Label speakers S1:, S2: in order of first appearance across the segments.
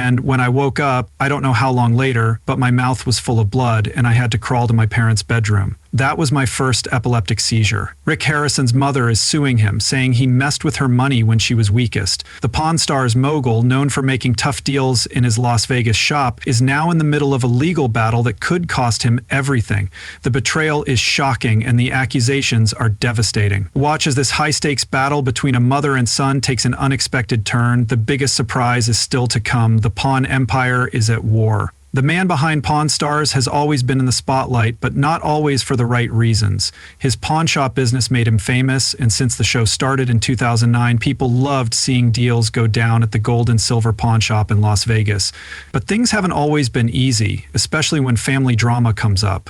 S1: And when I woke up, I don't know how long later, but my mouth was full of blood and I had to crawl to my parents' bedroom. That was my first epileptic seizure. Rick Harrison's mother is suing him, saying he messed with her money when she was weakest. The Pawn Stars mogul, known for making tough deals in his Las Vegas shop, is now in the middle of a legal battle that could cost him everything. The betrayal is shocking and the accusations are devastating. Watch as this high-stakes battle between a mother and son takes an unexpected turn. The biggest surprise is still to come. The Pawn Empire is at war. The man behind Pawn Stars has always been in the spotlight, but not always for the right reasons. His pawn shop business made him famous, and since the show started in 2009, people loved seeing deals go down at the Gold and Silver Pawn Shop in Las Vegas. But things haven't always been easy, especially when family drama comes up.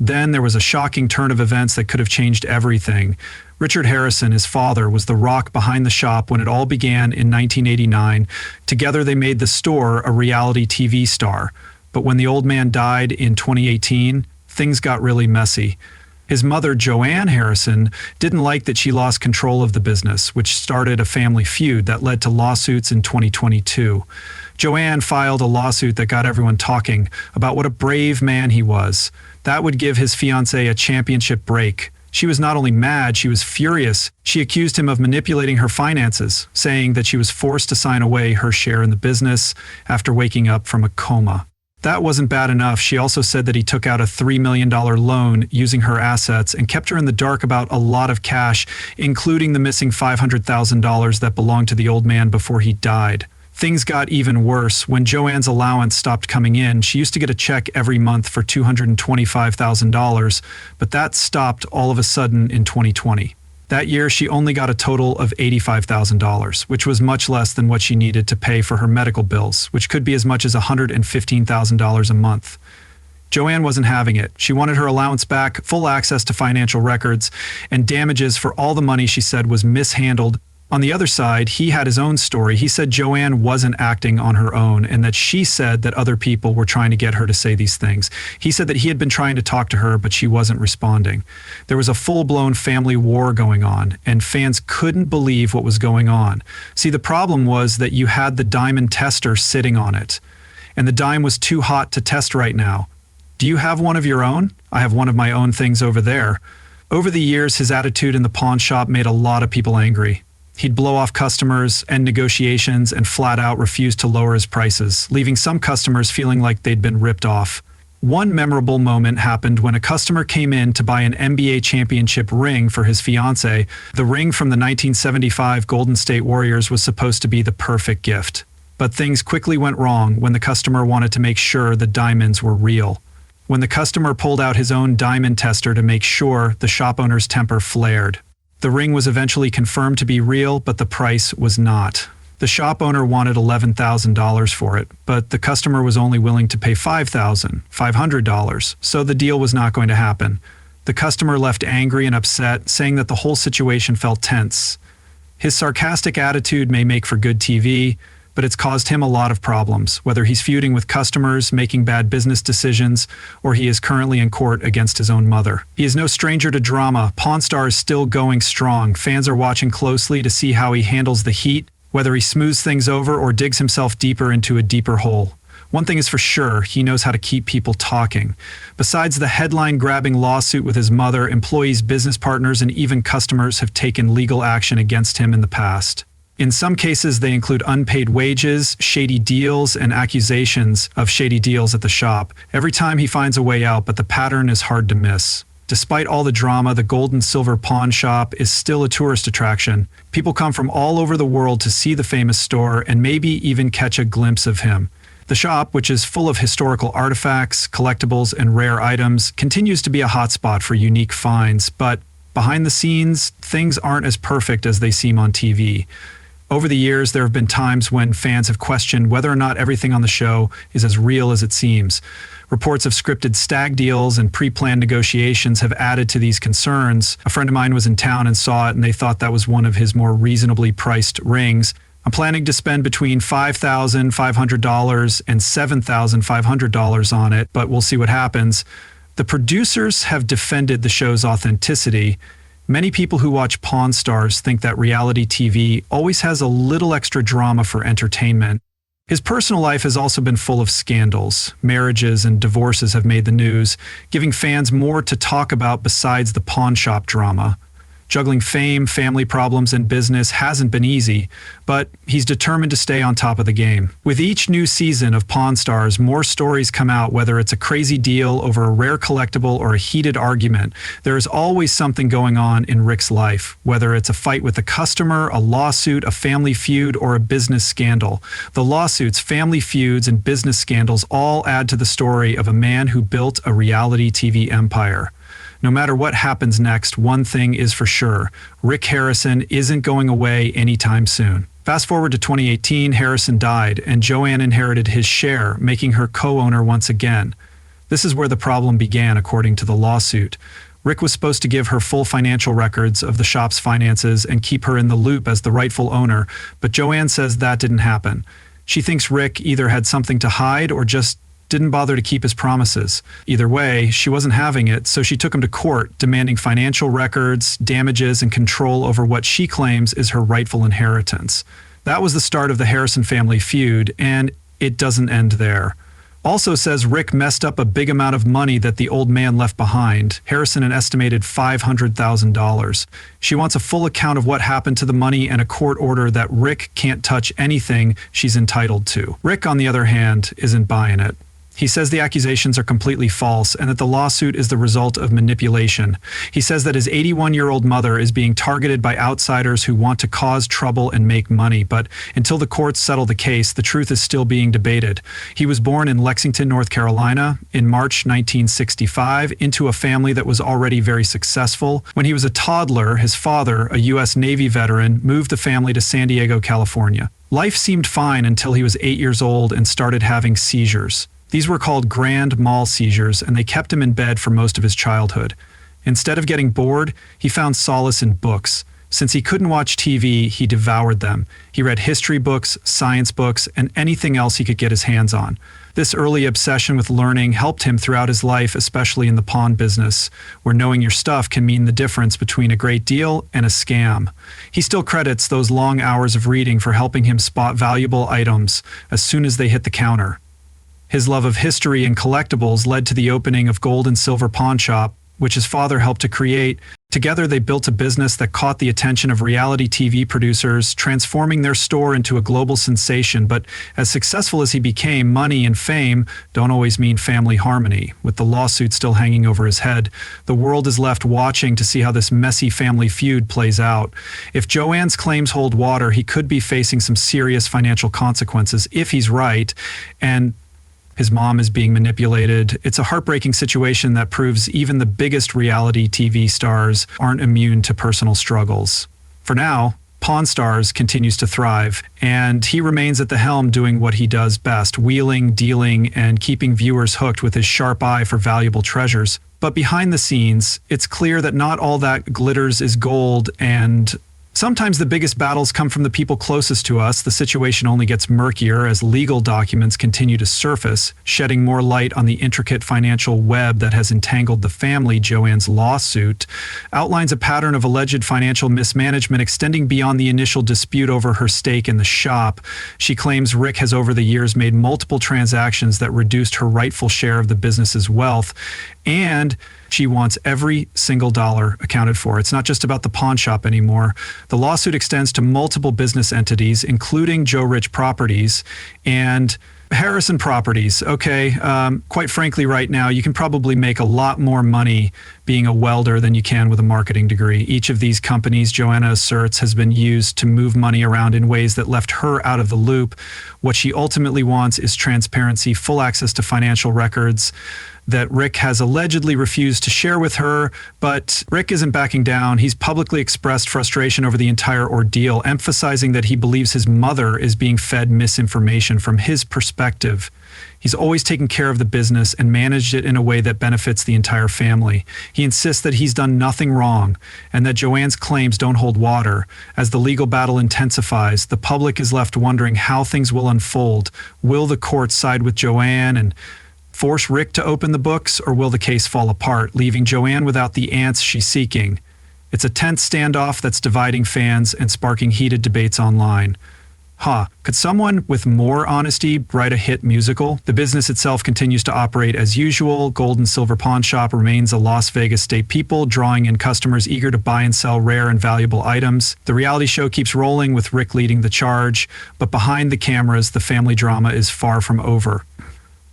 S1: Then there was a shocking turn of events that could have changed everything. Richard Harrison, his father, was the rock behind the shop when it all began in 1989. Together they made the store a reality TV star. But when the old man died in 2018, things got really messy. His mother, Joanne Harrison, didn't like that she lost control of the business, which started a family feud that led to lawsuits in 2022. Joanne filed a lawsuit that got everyone talking about what a brave man he was. That would give his fiancée a championship break. She was not only mad, she was furious. She accused him of manipulating her finances, saying that she was forced to sign away her share in the business after waking up from a coma. That wasn't bad enough. She also said that he took out a $3 million loan using her assets and kept her in the dark about a lot of cash, including the missing $500,000 that belonged to the old man before he died. Things got even worse. When Joanne's allowance stopped coming in, she used to get a check every month for $225,000, but that stopped all of a sudden in 2020. That year, she only got a total of $85,000, which was much less than what she needed to pay for her medical bills, which could be as much as $115,000 a month. Joanne wasn't having it. She wanted her allowance back, full access to financial records, and damages for all the money she said was mishandled. On the other side, he had his own story. He said Joanne wasn't acting on her own and that she said that other people were trying to get her to say these things. He said that he had been trying to talk to her, but she wasn't responding. There was a full-blown family war going on, and fans couldn't believe what was going on. See, the problem was that you had the diamond tester sitting on it, and the dime was too hot to test right now. Do you have one of your own? I have one of my own things over there. Over the years, his attitude in the pawn shop made a lot of people angry. He'd blow off customers, end negotiations, and flat out refuse to lower his prices, leaving some customers feeling like they'd been ripped off. One memorable moment happened when a customer came in to buy an NBA championship ring for his fiancée. The ring from the 1975 Golden State Warriors was supposed to be the perfect gift. But things quickly went wrong when the customer wanted to make sure the diamonds were real. When the customer pulled out his own diamond tester to make sure, the shop owner's temper flared. The ring was eventually confirmed to be real, but the price was not. The shop owner wanted $11,000 for it, but the customer was only willing to pay $5,500, so the deal was not going to happen. The customer left angry and upset, saying that the whole situation felt tense. His sarcastic attitude may make for good TV, but it's caused him a lot of problems, whether he's feuding with customers, making bad business decisions, or he is currently in court against his own mother. He is no stranger to drama. Pawn Star is still going strong. Fans are watching closely to see how he handles the heat, whether he smooths things over or digs himself deeper into a deeper hole. One thing is for sure, he knows how to keep people talking. Besides the headline-grabbing lawsuit with his mother, employees, business partners, and even customers have taken legal action against him in the past. In some cases, they include unpaid wages, shady deals, and accusations of shady deals at the shop. Every time he finds a way out, but the pattern is hard to miss. Despite all the drama, the Gold and Silver Pawn Shop is still a tourist attraction. People come from all over the world to see the famous store and maybe even catch a glimpse of him. The shop, which is full of historical artifacts, collectibles, and rare items, continues to be a hotspot for unique finds, but behind the scenes, things aren't as perfect as they seem on TV. Over the years, there have been times when fans have questioned whether or not everything on the show is as real as it seems. Reports of scripted stag deals and pre-planned negotiations have added to these concerns. A friend of mine was in town and saw it, and they thought that was one of his more reasonably priced rings. I'm planning to spend between $5,500 and $7,500 on it, but we'll see what happens. The producers have defended the show's authenticity. Many people who watch Pawn Stars think that reality TV always has a little extra drama for entertainment. His personal life has also been full of scandals. Marriages and divorces have made the news, giving fans more to talk about besides the pawn shop drama. Juggling fame, family problems, and business hasn't been easy, but he's determined to stay on top of the game. With each new season of Pawn Stars, more stories come out, whether it's a crazy deal over a rare collectible or a heated argument. There is always something going on in Rick's life, whether it's a fight with a customer, a lawsuit, a family feud, or a business scandal. The lawsuits, family feuds, and business scandals all add to the story of a man who built a reality TV empire. No matter what happens next, one thing is for sure: Rick Harrison isn't going away anytime soon. Fast forward to 2018, Harrison died, and Joanne inherited his share, making her co-owner once again. This is where the problem began, according to the lawsuit. Rick was supposed to give her full financial records of the shop's finances and keep her in the loop as the rightful owner, but Joanne says that didn't happen. She thinks Rick either had something to hide or just didn't bother to keep his promises. Either way, she wasn't having it, so she took him to court, demanding financial records, damages, and control over what she claims is her rightful inheritance. That was the start of the Harrison family feud, and it doesn't end there. Also says Rick messed up a big amount of money that the old man left behind, Harrison an estimated $500,000. She wants a full account of what happened to the money and a court order that Rick can't touch anything she's entitled to. Rick, on the other hand, isn't buying it. He says the accusations are completely false and that the lawsuit is the result of manipulation. He says that his 81-year-old mother is being targeted by outsiders who want to cause trouble and make money, but until the courts settle the case, the truth is still being debated. He was born in Lexington, North Carolina, in March 1965, into a family that was already very successful. When he was a toddler, his father, a U.S. Navy veteran, moved the family to San Diego, California. Life seemed fine until he was 8 years old and started having seizures. These were called grand mal seizures, and they kept him in bed for most of his childhood. Instead of getting bored, he found solace in books. Since he couldn't watch TV, he devoured them. He read history books, science books, and anything else he could get his hands on. This early obsession with learning helped him throughout his life, especially in the pawn business, where knowing your stuff can mean the difference between a great deal and a scam. He still credits those long hours of reading for helping him spot valuable items as soon as they hit the counter. His love of history and collectibles led to the opening of Gold and Silver Pawn Shop, which his father helped to create. Together, they built a business that caught the attention of reality TV producers, transforming their store into a global sensation. But as successful as he became, money and fame don't always mean family harmony. With the lawsuit still hanging over his head, the world is left watching to see how this messy family feud plays out. If Joanne's claims hold water, he could be facing some serious financial consequences if he's right, and his mom is being manipulated. It's a heartbreaking situation that proves even the biggest reality TV stars aren't immune to personal struggles. For now, Pawn Stars continues to thrive, and he remains at the helm doing what he does best, wheeling, dealing, and keeping viewers hooked with his sharp eye for valuable treasures. But behind the scenes, it's clear that not all that glitters is gold, and sometimes the biggest battles come from the people closest to us. The situation only gets murkier as legal documents continue to surface, shedding more light on the intricate financial web that has entangled the family. Joanne's lawsuit outlines a pattern of alleged financial mismanagement extending beyond the initial dispute over her stake in the shop. She claims Rick has over the years made multiple transactions that reduced her rightful share of the business's wealth, and she wants every single dollar accounted for. It's not just about the pawn shop anymore. The lawsuit extends to multiple business entities, including Joe Rich Properties and Harrison Properties. Okay, quite frankly, right now, you can probably make a lot more money being a welder than you can with a marketing degree. Each of these companies, Joanna asserts, has been used to move money around in ways that left her out of the loop. What she ultimately wants is transparency, full access to financial records that Rick has allegedly refused to share with her, but Rick isn't backing down. He's publicly expressed frustration over the entire ordeal, emphasizing that he believes his mother is being fed misinformation from his perspective. He's always taken care of the business and managed it in a way that benefits the entire family. He insists that he's done nothing wrong and that Joanne's claims don't hold water. As the legal battle intensifies, the public is left wondering how things will unfold. Will the court side with Joanne and force Rick to open the books, or will the case fall apart, leaving Joanne without the answers she's seeking? It's a tense standoff that's dividing fans and sparking heated debates online. Could someone with more honesty write a hit musical? The business itself continues to operate as usual. Gold and Silver Pawn Shop remains a Las Vegas staple, drawing in customers eager to buy and sell rare and valuable items. The reality show keeps rolling with Rick leading the charge, but behind the cameras, the family drama is far from over.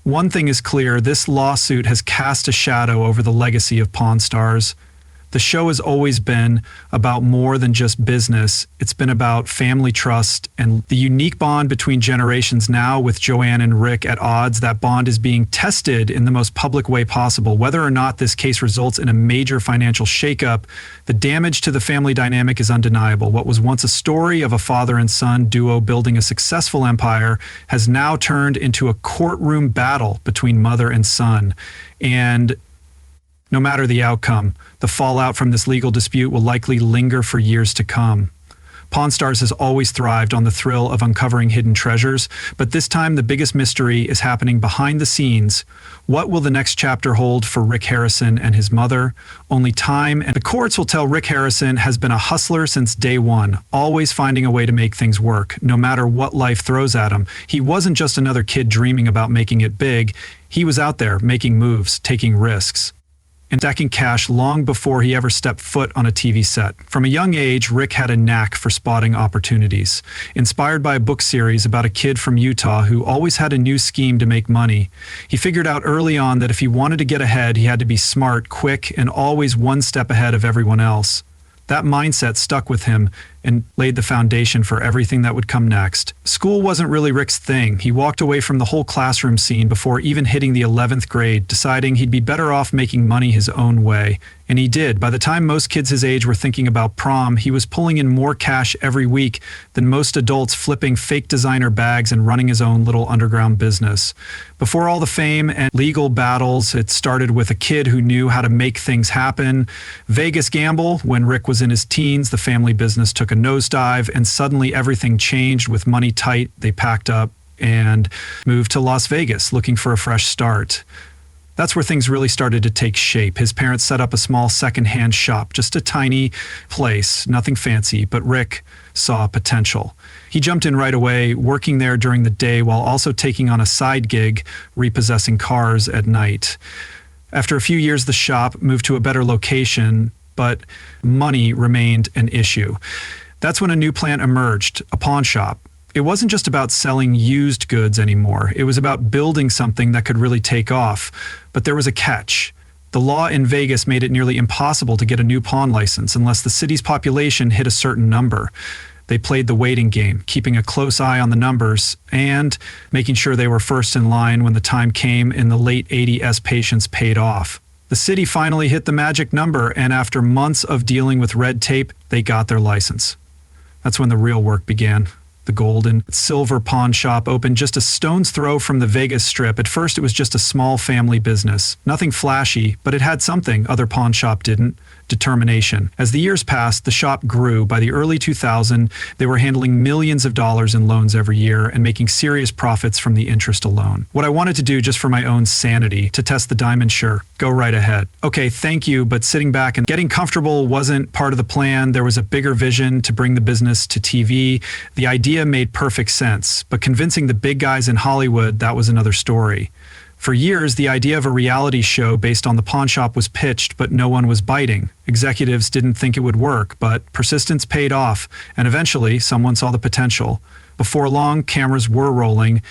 S1: One thing is clear, this lawsuit has cast a shadow over the legacy of Pawn Stars. The show has always been about more than just business. It's been about family trust and the unique bond between generations. Now, with Joanne and Rick at odds, that bond is being tested in the most public way possible. Whether or not this case results in a major financial shakeup, the damage to the family dynamic is undeniable. What was once a story of a father and son duo building a successful empire has now turned into a courtroom battle between mother and son. And no matter the outcome, the fallout from this legal dispute will likely linger for years to come. Pawn Stars has always thrived on the thrill of uncovering hidden treasures, but this time the biggest mystery is happening behind the scenes. What will the next chapter hold for Rick Harrison and his mother? Only time and the courts will tell. Rick Harrison has been a hustler since day one, always finding a way to make things work, no matter what life throws at him. He wasn't just another kid dreaming about making it big. He was out there making moves, taking risks, and stacking cash long before he ever stepped foot on a TV set. From a young age, Rick had a knack for spotting opportunities. Inspired by a book series about a kid from Utah who always had a new scheme to make money, he figured out early on that if he wanted to get ahead, he had to be smart, quick, and always one step ahead of everyone else. That mindset stuck with him and laid the foundation for everything that would come next. School wasn't really Rick's thing. He walked away from the whole classroom scene before even hitting the 11th grade, deciding he'd be better off making money his own way. And he did. By the time most kids his age were thinking about prom, he was pulling in more cash every week than most adults, flipping fake designer bags and running his own little underground business. Before all the fame and legal battles, it started with a kid who knew how to make things happen. Vegas gamble. When Rick was in his teens, the family business took a nosedive, and suddenly everything changed. With money tight, they packed up and moved to Las Vegas, looking for a fresh start. That's where things really started to take shape. His parents set up a small secondhand shop, just a tiny place, nothing fancy, but Rick saw potential. He jumped in right away, working there during the day while also taking on a side gig, repossessing cars at night. After a few years, the shop moved to a better location, but money remained an issue. That's when a new plan emerged, a pawn shop. It wasn't just about selling used goods anymore. It was about building something that could really take off. But there was a catch. The law in Vegas made it nearly impossible to get a new pawn license unless the city's population hit a certain number. They played the waiting game, keeping a close eye on the numbers and making sure they were first in line when the time came. In the late 80s, patience paid off. The city finally hit the magic number, and after months of dealing with red tape, they got their license. That's when the real work began. The Gold and Silver Pawn Shop opened just a stone's throw from the Vegas Strip. At first, it was just a small family business. Nothing flashy, but it had something other pawn shop didn't: determination. As the years passed, the shop grew. By the early 2000s, they were handling millions of dollars in loans every year and making serious profits from the interest alone. What I wanted to do, just for my own sanity, to test the diamond, sure, go right ahead. Okay, thank you, but sitting back and getting comfortable wasn't part of the plan. There was a bigger vision to bring the business to TV. The idea made perfect sense, but convincing the big guys in Hollywood, that was another story. For years, the idea of a reality show based on the pawn shop was pitched, but no one was biting. Executives didn't think it would work, but persistence paid off, and eventually someone saw the potential. Before long, cameras were rolling,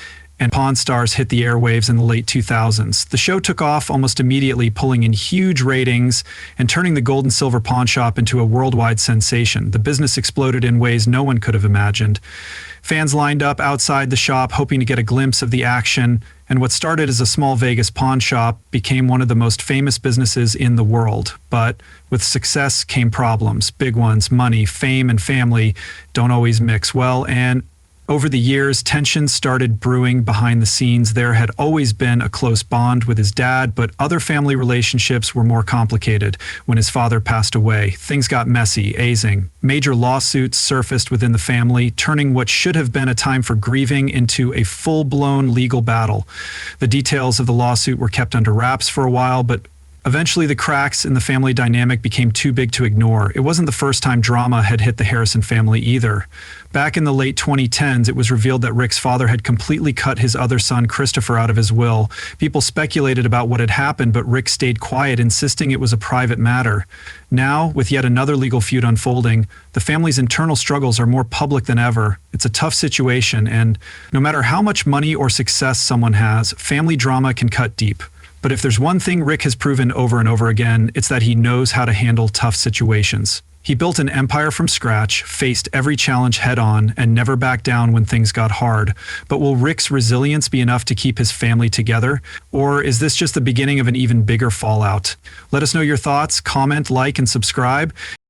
S1: and Pawn Stars hit the airwaves in the late 2000s. The show took off almost immediately, pulling in huge ratings and turning the Gold and Silver Pawn Shop into a worldwide sensation. The business exploded in ways no one could have imagined. Fans lined up outside the shop, hoping to get a glimpse of the action, and what started as a small Vegas pawn shop became one of the most famous businesses in the world. But with success came problems, big ones. Money, fame, and family don't always mix well, and over the years, tensions started brewing behind the scenes. There had always been a close bond with his dad, but other family relationships were more complicated. When his father passed away, things got messy, azing. Major lawsuits surfaced within the family, turning what should have been a time for grieving into a full-blown legal battle. The details of the lawsuit were kept under wraps for a while, but Eventually, the cracks in the family dynamic became too big to ignore. It wasn't the first time drama had hit the Harrison family either. Back in the late 2010s, it was revealed that Rick's father had completely cut his other son, Christopher, out of his will. People speculated about what had happened, but Rick stayed quiet, insisting it was a private matter. Now, with yet another legal feud unfolding, the family's internal struggles are more public than ever. It's a tough situation, and no matter how much money or success someone has, family drama can cut deep. But if there's one thing Rick has proven over and over again, it's that he knows how to handle tough situations. He built an empire from scratch, faced every challenge head-on, and never backed down when things got hard. But will Rick's resilience be enough to keep his family together? Or is this just the beginning of an even bigger fallout? Let us know your thoughts, comment, like, and subscribe.